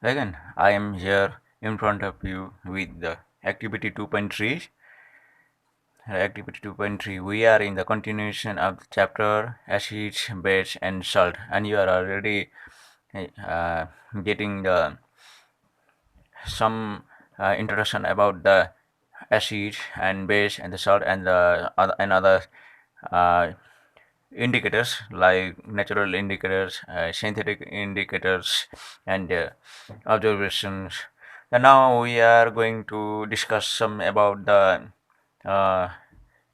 Again, I am here in front of you with the activity 2.3. Activity 2.3, we are in the continuation of the chapter acids, base, and salt, and you are already uh, getting the some introduction about the acid and base and the salt and the other uh, indicators like natural indicators, synthetic indicators, and observations. And now we are going to discuss some about the uh,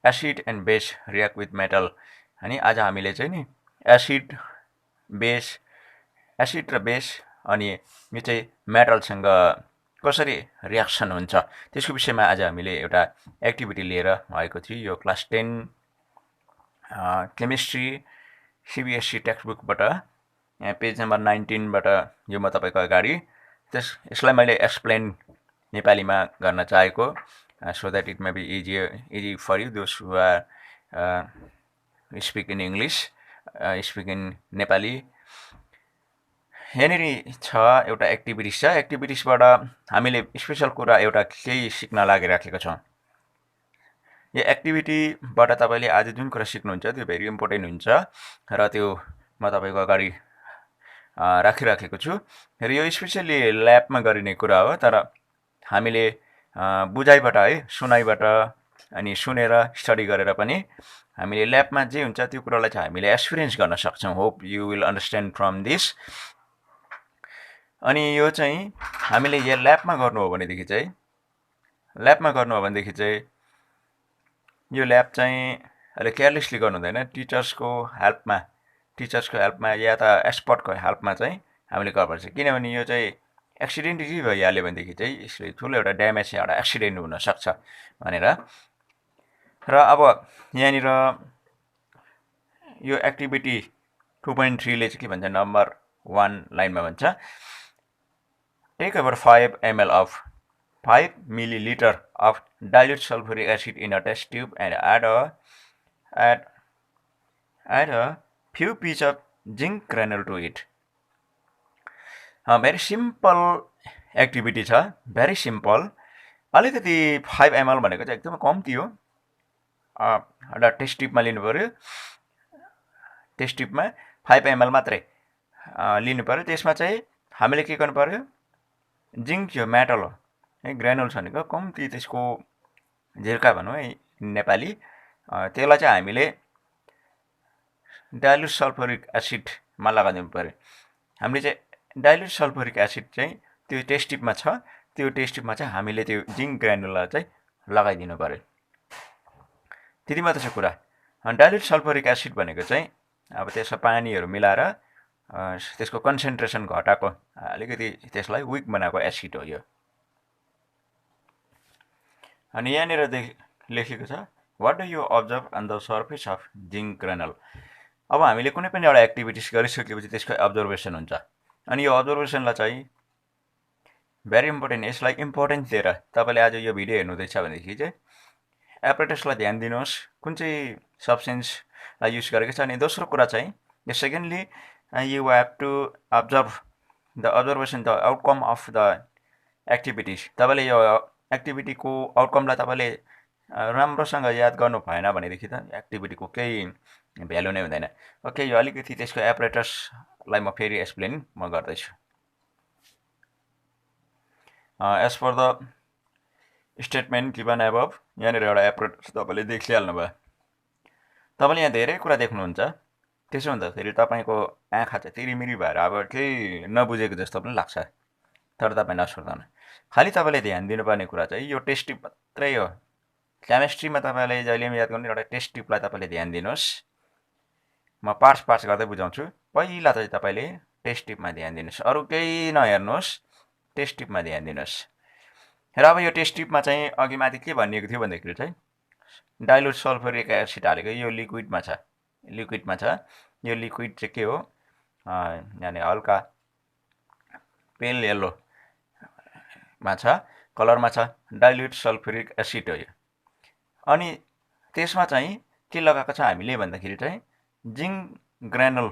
acid and base react with metal. अनि आज हामीले चाहिँ नि acid base acid र base अनि यो चाहिँ मेटलसँग कसरी रियाक्सन हुन्छ त्यसको विषयमा आज हामीले एउटा एक्टिभिटी लिएर आएको थियो यो क्लास 10 केमिस्ट्री सिबिएससी टेक्स्टबुकबाट पेज नम्बर 19बाट यो म तपाईँको अगाडि यसलाई मैले एक्सप्लेन नेपालीमा गर्न चाहेको so that it may be easy for you those who are speak in English, speak in Nepali. यहाँनिर छ एउटा एक्टिभिटिज छ एक्टिभिटिजबाट हामीले स्पेशल कुरा एउटा केही सिक्न लागिराखेको छौँ यो एक्टिभिटीबाट तपाईँले आज जुन कुरा सिक्नुहुन्छ त्यो भेरी इम्पोर्टेन्ट हुन्छ र त्यो म तपाईँको अगाडि राखिराखेको छु र यो स्पेसली ल्याबमा गरिने कुरा हो तर हामीले बुझाइबाट है सुनाइबाट अनि सुनेर स्टडी गरेर पनि हामीले ल्याबमा जे हुन्छ त्यो कुरालाई चाहिँ हामीले एक्सपिरियन्स गर्न सक्छौँ hope you will understand from this अनि यो चाहिँ हामीले यो ल्याबमा गर्नु हो भनेदेखि चाहिँ यो ल्याब चाहिँ अहिले केयरलेसली गर्नु हुँदैन टिचर्सको हेल्पमा या त एक्सपर्टको हेल्पमा चाहिँ हामीले गर्नुपर्छ किनभने यो चाहिँ एक्सिडेन्टली भइहाल्यो भनेदेखि चाहिँ यसले ठुलो एउटा ड्यामेज एउटा एक्सिडेन्ट हुनसक्छ भनेर र अब यहाँनिर यो एक्टिभिटी 2.3 ले चाहिँ के भन्छ नम्बर 1 लाइनमा भन्छ take over 5 ml of 5 milliliter of dilute sulfuric acid in a test tube and add a few pieces of zinc granule to it. Very simple activity छ भेरी सिम्पल अलिकति 5 ml भनेको चाहिँ एकदमै कम्ती हो एउटा टेस्ट ट्युबमा लिनु पर्यो टेस्ट ट्युबमा 5 ml मात्रै लिनु पर्यो त्यसमा चाहिँ हामीले के गर्नु पर्यो जिङ्क यो मेटल हो है ग्रानुल छ भनेको कम्ती त्यसको झिर्का भनौँ है नेपाली त्यसलाई चाहिँ हामीले डाइल्युट सल्फ्युरिक एसिडमा लगाइदिनु पर्यो हामीले चाहिँ डाइल्युट सल्फ्युरिक एसिड चाहिँ त्यो टेस्ट ट्युबमा छ त्यो टेस्ट ट्युबमा चाहिँ हामीले त्यो जिङ्क ग्रानुललाई चाहिँ लगाइदिनु पर्यो त्यति मात्र छ कुरा डाइल्युट सल्फ्युरिक एसिड भनेको चाहिँ अब त्यसमा पानीहरू मिलाएर त्यसको कन्सन्ट्रेसन घटाएको अलिकति त्यसलाई विक बनाएको एसिड हो यो अनि यहाँनिर लेखेको छ what do you observe on the surface of zinc granule अब हामीले कुनै पनि एउटा एक्टिभिटिज गरिसकेपछि त्यसको अब्जर्भेसन हुन्छ अनि यो अब्जर्भेसनलाई चाहिँ भेरी इम्पोर्टेन्ट यसलाई इम्पोर्टेन्स दिएर तपाईँले आज यो भिडियो हेर्नुहुँदैछ भनेदेखि चाहिँ एपरेटसलाई ध्यान दिनुहोस् कुन चाहिँ सब्सटेन्सलाई युज गरेको छ अनि दोस्रो कुरा चाहिँ secondly you have to observe the observation the outcome of the activities तपाईँले यो एक्टिभिटीको आउटकमलाई तपाईँले राम्रोसँग याद गर्नु भएन भनेदेखि त एक्टिभिटीको केही भ्यालु नै हुँदैन ओके यो अलिकति त्यसको एपरेटसलाई म फेरि एक्सप्लेन म गर्दैछु as per the statement given above यहाँनिर एउटा एपरेटस तपाईँले देखिहाल्नु भयो तपाईँले यहाँ धेरै कुरा देख्नुहुन्छ त्यसो हुँदाखेरि तपाईँको आँखा चाहिँ तिरिमिरी भएर अब केही नबुझेको जस्तो पनि लाग्छ तर तपाईँ नसुर्ताउनु खालि तपाईँले ध्यान दिनुपर्ने कुरा चाहिँ यो टेस्ट ट्युब मात्रै हो केमिस्ट्रीमा तपाईँले जहिले पनि याद गर्नु एउटा टेस्ट ट्युबलाई तपाईँले ध्यान दिनुहोस् म पार्ट्स गर्दै बुझाउँछु पहिला चाहिँ तपाईँले टेस्ट ट्युबमा ध्यान दिनुहोस् अरू केही नहेर्नुहोस् टेस्ट ट्युबमा ध्यान दिनुहोस् र अब यो टेस्ट ट्युबमा चाहिँ अघि माथि के भनिएको थियो भन्दाखेरि चाहिँ डाइल्युट सल्फ्युरिक एसिड हालेको यो लिक्विडमा छ यो लिक्विड चाहिँ के हो यानि हल्का पेल येल्लोमा छ कलरमा छ डाइल्युट सल्फ्युरिक एसिड हो यो अनि त्यसमा चाहिँ के लगाएको छ हामीले भन्दाखेरि चाहिँ जिङ्क ग्रानुल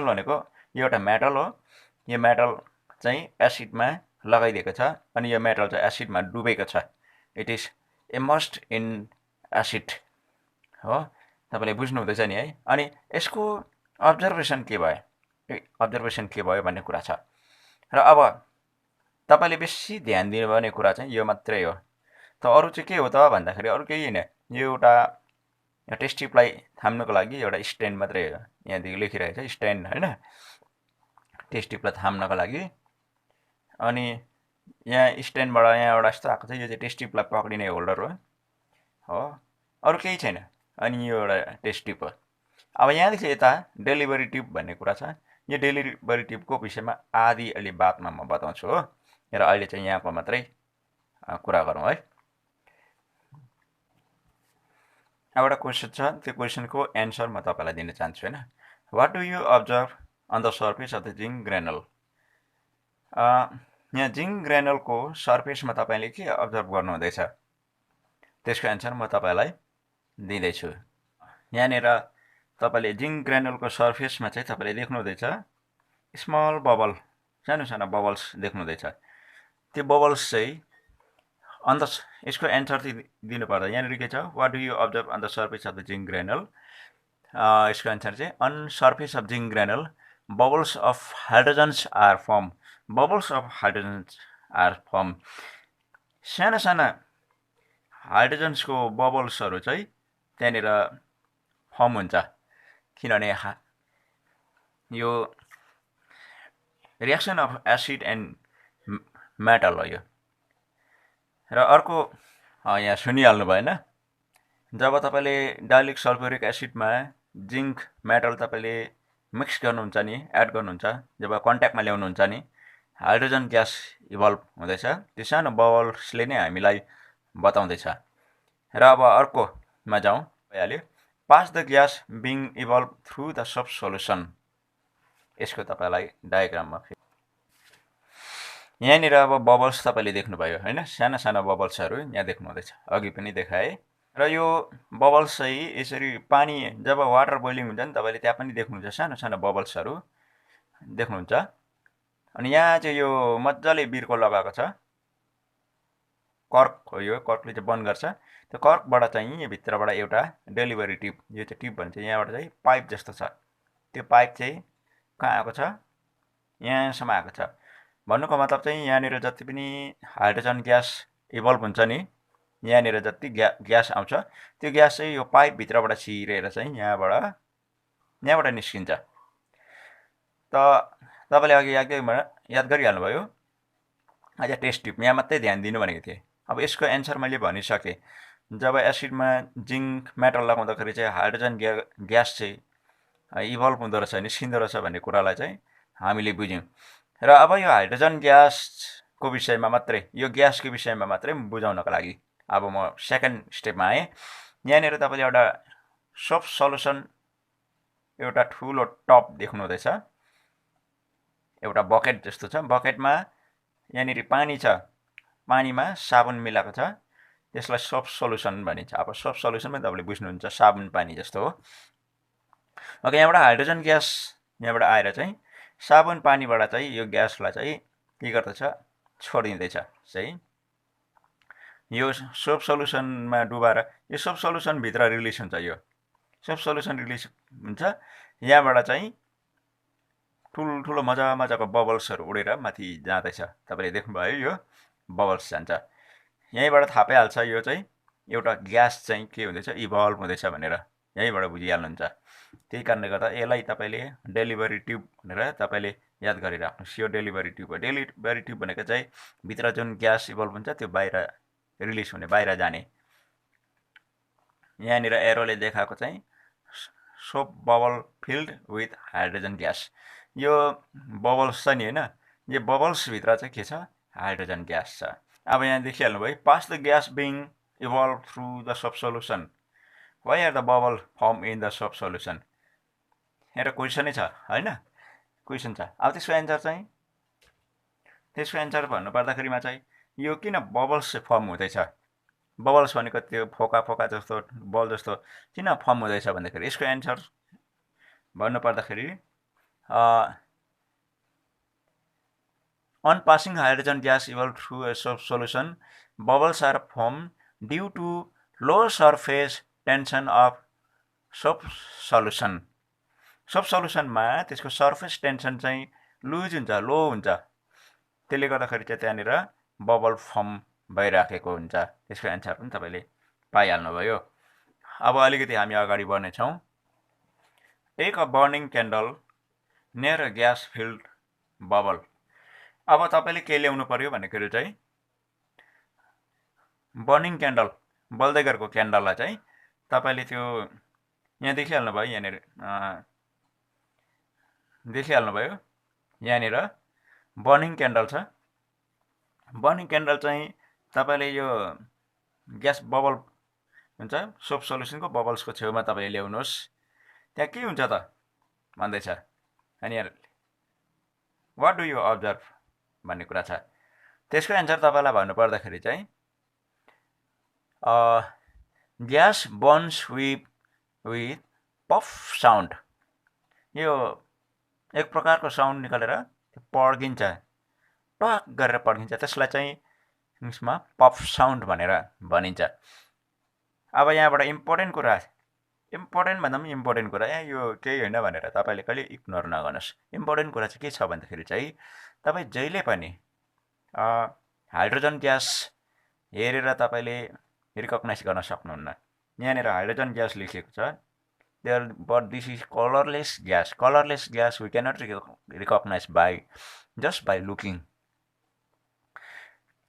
भनेको यो एउटा मेटल हो यो मेटल चाहिँ एसिडमा लगाइदिएको छ अनि यो मेटल चाहिँ एसिडमा डुबेको छ। It is immersed in acid हो। तपाईँले बुझ्नुहुँदैछ नि है। अनि यसको अब्जर्भेसन के भयो भन्ने कुरा छ। र अब तपाईँले बेसी ध्यान दिनुपर्ने कुरा चाहिँ यो मात्रै हो। त अरू चाहिँ के हो त भन्दाखेरि अरू केही होइन, यो एउटा टेस्ट ट्युबलाई थाम्नुको लागि एउटा स्ट्यान्ड मात्रै हो। यहाँदेखि लेखिरहेको छ स्ट्यान्ड होइन, टेस्ट ट्युबलाई थाम्नको लागि। अनि यहाँ स्ट्यान्डबाट यहाँ एउटा यस्तो आएको छ, यो चाहिँ टेस्ट ट्युबलाई पक्रिने होल्डर हो, अरू केही छैन। अनि यो एउटा टेस्ट ट्युब हो। अब यहाँदेखि यता डेलिभरी ट्युब भन्ने कुरा छ। यो डेलिभरी ट्युबको विषयमा आदि अलि बादमा म बताउँछु हो। र अहिले चाहिँ यहाँको मात्रै कुरा गरौँ है। एउटा क्वेसन छ, त्यो क्वेसनको एन्सर म तपाईँलाई दिन चाहन्छु होइन। What do you observe on the surface of the zinc granule? यहाँ जिङ्क ग्रेनलको सर्फेसमा तपाईँले के अब्जर्भ गर्नुहुँदैछ, त्यसको एन्सर म तपाईँलाई दिँदैछु। यहाँनिर तपाईँले जिङ्क ग्रेनलको सर्फेसमा चाहिँ तपाईँले देख्नुहुँदैछ स्मल बबल, सानो सानो बबल्स देख्नुहुँदैछ। त्यो बबल्स चाहिँ अन्त यसको एन्सर चाहिँ दिनुपर्दा यहाँनिर के छ, what do you observe on the surface of the zinc granule. यसको एन्सर चाहिँ on surface of zinc granule bubbles of hydrogens are form. Bubbles of hydrogens are form. साना साना हाइड्रोजन्सको बबल्सहरू चाहिँ त्यहाँनिर फर्म हुन्छ, किनभने यो reaction of acid and metal हो यो। र अर्को यहाँ सुनिहाल्नु भएन, जब तपाईँले डाइल्युट सल्फ्युरिक एसिडमा जिङ्क मेटल तपाईँले मिक्स गर्नुहुन्छ नि, एड गर्नुहुन्छ, जब कन्ट्याक्टमा ल्याउनुहुन्छ नि, हाइड्रोजन ग्यास इभल्भ हुँदैछ। त्यो सानो बबल्सले नै हामीलाई बताउँदैछ। र अब अर्कोमा जाउँ, भइहाल्यो। Pass the gas being evolve through the sub solution. यसको तपाईँलाई डायग्राममा यहाँनिर अब बबल्स तपाईँले देख्नुभयो होइन, साना साना बबल्सहरू यहाँ देख्नुहुँदैछ, अघि पनि देखाएँ। र यो बबल्स चाहिँ यसरी पानी जब वाटर बोइलिङ हुन्छ नि, तपाईँले त्यहाँ पनि देख्नुहुन्छ सानो सानो बबल्सहरू देख्नुहुन्छ। अनि यहाँ चाहिँ यो मजाले बिर्को लगाएको छ, कर्क हो यो, कर्कले चाहिँ बन्द गर्छ। त्यो कर्कबाट चाहिँ भित्रबाट एउटा डेलिभरी ट्युब, यो चाहिँ ट्युब भन्छ, यहाँबाट चाहिँ पाइप जस्तो छ। त्यो पाइप चाहिँ कहाँ आएको छ, यहाँसम्म आएको छ। भन्नुको मतलब चाहिँ यहाँनिर जति पनि हाइड्रोजन ग्यास इभल्भ हुन्छ नि, यहाँनिर जति ग्यास आउँछ त्यो ग्यास चाहिँ यो पाइपभित्रबाट छिरेर चाहिँ यहाँबाट निस्किन्छ। त तपाईँले अघि याद गरिहाल्नुभयो, अझ टेस्ट ट्युब यहाँ मात्रै ध्यान दिनु भनेको थिएँ। अब यसको एन्सर मैले भनिसकेँ। जब एसिडमा जिङ्क मेटल लगाउँदाखेरि चाहिँ हाइड्रोजन ग्यास चाहिँ इभल्भ हुँदो रहेछ, निस्किँदो रहेछ भन्ने कुरालाई चाहिँ हामीले बुझ्यौँ। र अब यो हाइड्रोजन ग्यासको विषयमा मात्रै, यो ग्यासको विषयमा मात्रै बुझाउनको लागि अब म सेकेन्ड स्टेपमा आएँ। यहाँनिर तपाईँले एउटा सोप सल्युसन, एउटा ठुलो टप देख्नुहुँदैछ, एउटा बकेट जस्तो छ। बकेटमा यहाँनिर पानी छ, पानीमा साबुन मिलाएको छ, त्यसलाई सोप सल्युसन भनिन्छ। अब सोप सल्युसन पनि तपाईँले बुझ्नुहुन्छ, साबुन पानी जस्तो हो। ओके, यहाँबाट हाइड्रोजन ग्यास यहाँबाट आएर चाहिँ साबुन पानीबाट चाहिँ यो ग्यासलाई चाहिँ के गर्दछ, छोडिदिँदैछ चाहिँ यो सोप सल्युसनमा डुबाएर। यो सोप सल्युसनभित्र रिलिज हुन्छ, यो सोप सल्युसन रिलिज हुन्छ। यहाँबाट चाहिँ ठुल्ठुलो मजाको बबल्सहरू उडेर माथि जाँदैछ। तपाईँले देख्नुभयो यो बबल्स जान्छ, यहीँबाट थाहा पाइहाल्छ यो चाहिँ एउटा ग्यास चाहिँ के हुँदैछ, इभल्भ हुँदैछ भनेर यहीँबाट बुझिहाल्नुहुन्छ। त्यही कारणले गर्दा यसलाई तपाईँले डेलिभरी ट्युब भनेर तपाईँले याद गरिराख्नुहोस्। यो डेलिभरी ट्युब हो। डेलिभरी ट्युब भनेको चाहिँ भित्र जुन ग्यास इभल्भ हुन्छ त्यो बाहिर रिलिज हुने, बाहिर जाने। यहाँनिर एरोले देखाएको चाहिँ soap bubble filled with hydrogen gas. यो बबल्स छ नि होइन, यो बबल्सभित्र चाहिँ के छ, हाइड्रोजन ग्यास छ। अब यहाँ देखिहाल्नुभयो, pass the gas being evolve through the soap solution, why are the bubble form in the soap solution. एउटा क्वेसनै छ होइन, क्वेसन छ। अब त्यसको एन्सर भन्नुपर्दाखेरिमा चाहिँ यो किन बबल्स फर्म हुँदैछ, बबल्स भनेको त्यो फोका जस्तो बल जस्तो किन फर्म हुँदैछ भन्दाखेरि यसको एन्सर भन्नुपर्दाखेरि On passing hydrogen gas evolved through a solution, bubbles are formed due to low surface tension of soap solution. Soap सल्युसनमा त्यसको सर्फेस टेन्सन चाहिँ लुज हुन्छ, लो हुन्छ, त्यसले गर्दाखेरि चाहिँ त्यहाँनिर बबल फर्म भइराखेको हुन्छ। त्यसको एन्सर पनि तपाईँले पाइहाल्नुभयो। अब अलिकति हामी अगाडि बढ्नेछौँ। Take a burning candle near a gas filled bubble. अब तपाईँले के ल्याउनु पर्यो भनेको चाहिँ बर्निङ क्यान्डल, बल्दै गरेको क्यान्डललाई चाहिँ तपाईँले त्यो यहाँ देखिहाल्नुभयो, यहाँनिर देखिहाल्नुभयो, यहाँनिर बर्निङ क्यान्डल छ। बर्निङ क्यान्डल चाहिँ तपाईँले यो ग्यास बबल हुन्छ, सोप सल्युसनको बबल्सको छेउमा तपाईँले ल्याउनुहोस्। त्यहाँ के हुन्छ त भन्दैछ, अनि वाट डु यु अब्जर्भ भन्ने कुरा छ। त्यसको एन्सर तपाईँलाई भन्नुपर्दाखेरि चाहिँ gas Burns with puff sound. यो एक प्रकारको साउन्ड निकालेर पड्किन्छ, टक गरेर पड्किन्छ, त्यसलाई चाहिँ इङ्ग्लिसमा पफ साउन्ड भनेर भनिन्छ। अब यहाँबाट इम्पोर्टेन्ट कुरा, इम्पोर्टेन्ट भन्दा पनि इम्पोर्टेन्ट कुरा, यो केही होइन भनेर तपाईँले कहिले इग्नोर नगर्नुहोस्। इम्पोर्टेन्ट कुरा चाहिँ के छ भन्दाखेरि चाहिँ तपाईँ जहिले पनि हाइड्रोजन ग्यास हेरेर तपाईँले रिकग्नाइज गर्न सक्नुहुन्न। यहाँनिर हाइड्रोजन ग्यास लेखिएको छ, but this is colorless gas. Colorless gas we cannot recognize by just by looking.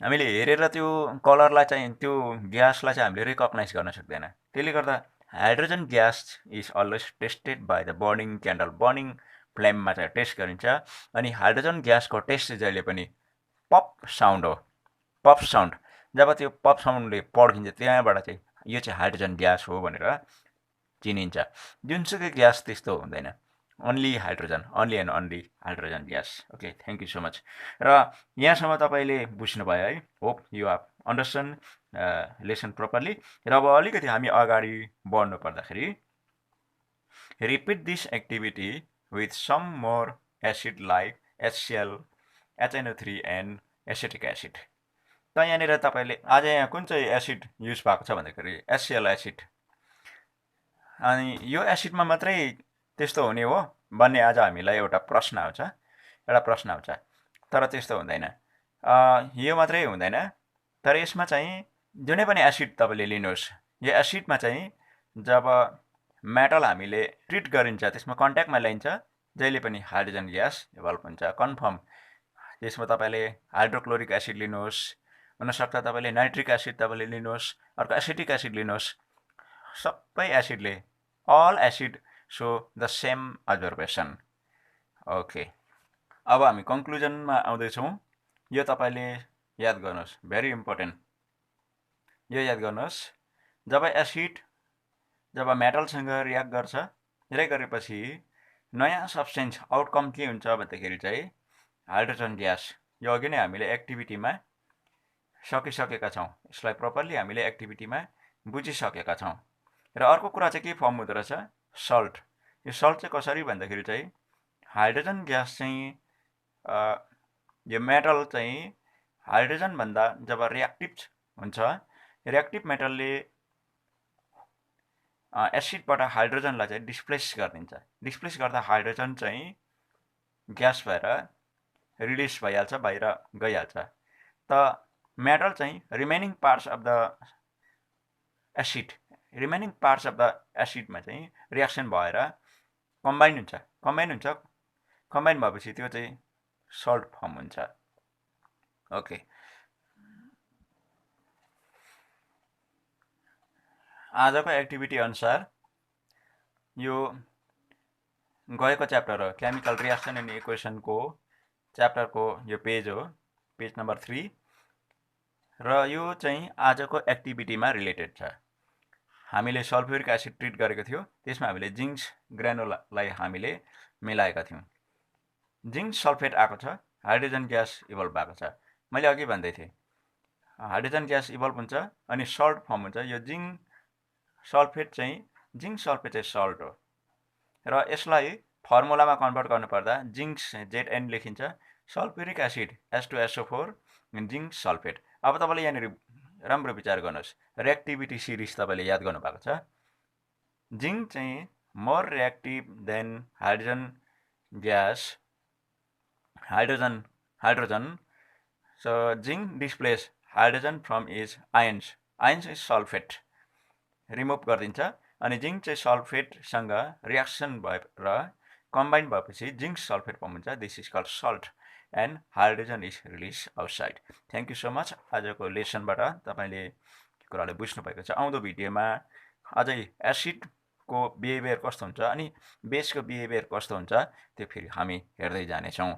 हामीले हेरेर त्यो कलरलाई चाहिँ, त्यो ग्यासलाई चाहिँ हामीले रिकग्नाइज गर्न सक्दैन। त्यसले गर्दा hydrogen gas is always tested by the burning candle. Burning फ्लेममा चाहिँ टेस्ट गरिन्छ। अनि हाइड्रोजन ग्यासको टेस्ट चाहिँ जहिले पनि पप साउन्ड हो। पप साउन्ड, जब त्यो पप साउन्डले पड्किन्छ त्यहाँबाट चाहिँ यो चाहिँ हाइड्रोजन ग्यास हो भनेर चिनिन्छ। जुनसुकै ग्यास त्यस्तो हुँदैन, only hydrogen, only and only hydrogen gas. Okay, thank you so much. र यहाँसम्म तपाईँले बुझ्नुभयो है, hope you have understand lesson properly. र अब अलिकति हामी अगाडि बढ्नु पर्दाखेरि, repeat this activity with some more acid like HCl, HNO3 and acetic acid. त यहाँनिर तपाईँले आज यहाँ कुन चाहिँ एसिड युज भएको छ भन्दाखेरि HCl एसिड। अनि यो एसिडमा मात्रै त्यस्तो हुने हो भन्ने आज हामीलाई एउटा प्रश्न आउँछ, तर त्यस्तो हुँदैन। यो मात्रै हुँदैन, तर यसमा चाहिँ जुनै पनि एसिड तपाईँले लिनुहोस्, यो एसिडमा चाहिँ जब मेटल हामीले ट्रिट गरिन्छ, त्यसमा कन्ट्याक्टमा ल्याइन्छ, जहिले पनि हाइड्रोजन ग्यास इभल्भ हुन्छ, कन्फर्म। त्यसमा तपाईँले हाइड्रोक्लोरिक एसिड लिनुहोस्, हुनसक्छ तपाईँले नाइट्रिक एसिड तपाईँले लिनुहोस्, अर्को एसिटिक एसिड लिनुहोस्, सबै एसिडले, all acid show the same observation. Okay, अब हामी कन्क्लुजनमा आउँदैछौँ। यो तपाईँले याद गर्नुहोस्, भेरी इम्पोर्टेन्ट। यो याद गर्नुहोस्, जब मेटलसँग रियाक्ट गर्छ, रियाक्ट गरेपछि नयाँ सब्सटेन्स आउटकम के हुन्छ भन्दाखेरि चाहिँ हाइड्रोजन ग्यास। यो अघि नै हामीले एक्टिभिटीमा सकिसकेका छौँ, यसलाई प्रपरली हामीले एक्टिभिटीमा बुझिसकेका छौँ। र अर्को कुरा चाहिँ के फर्म हुँदो रहेछ, सल्ट। यो सल्ट चाहिँ कसरी भन्दाखेरि चाहिँ हाइड्रोजन ग्यास चाहिँ यो मेटल चाहिँ हाइड्रोजनभन्दा जब रियाक्टिभ हुन्छ, रियाक्टिभ मेटलले एसिडबाट हाइड्रोजनलाई चाहिँ डिस्प्लेस गरिदिन्छ। डिस्प्लेस गर्दा हाइड्रोजन चाहिँ ग्यास भएर रिलिज भइहाल्छ, बाहिर गइहाल्छ। त मेटल चाहिँ remaining parts of the acid, remaining parts of the एसिडमा चाहिँ रियाक्सन भएर कम्बाइन हुन्छ। कम्बाइन भएपछि त्यो चाहिँ सल्ट फर्म हुन्छ। ओके, आजको एक्टिभिटी अनुसार यो गएको च्याप्टर हो, केमिकल रियाक्सन एन्ड इक्वेसनको च्याप्टरको यो पेज हो, पेज नम्बर 3। र यो चाहिँ आजको एक्टिभिटीमा रिलेटेड छ। हामीले सल्फ्युरिक एसिड ट्रिट गरेको थियो, त्यसमा हामीले जिङ्क ग्रानुलालाई हामीले मिलाएका थियौँ। जिङ्क सल्फेट आएको छ, हाइड्रोजन ग्यास इभल्भ भएको छ। मैले अघि भन्दै थिएँ हाइड्रोजन ग्यास इभल्भ हुन्छ अनि सल्ट फर्म हुन्छ। यो जिङ्क सल्फेट चाहिँ सल्ट हो। र यसलाई फर्मुलामा कन्भर्ट गर्नुपर्दा जिङ्क ZN लेखिन्छ, sulphuric acid H2SO4 zinc sulphate. अब तपाईँले यहाँनिर राम्रो विचार गर्नुहोस्, रिएक्टिभिटी सिरिज तपाईँले याद गर्नुभएको छ। जिङ्क चाहिँ more reactive than hydrogen gas hydrogen so zinc displays hydrogen from its ions is sulphate remove गरिदिन्छ अनि जिङ्क चाहिँ सल्फेटसँग रिएक्सन भए र कम्बाइन भएपछि जिङ्क सल्फेट फर्म हुन्छ। This is called salt and hydrogen is release outside. Thank you so much. आजको लेसनबाट तपाईँले कुराले बुझ्नुभएको छ। आउँदो भिडियोमा अझै एसिडको बिहेभियर कस्तो हुन्छ अनि बेसको बिहेभियर कस्तो हुन्छ त्यो फेरि हामी हेर्दै जानेछौँ।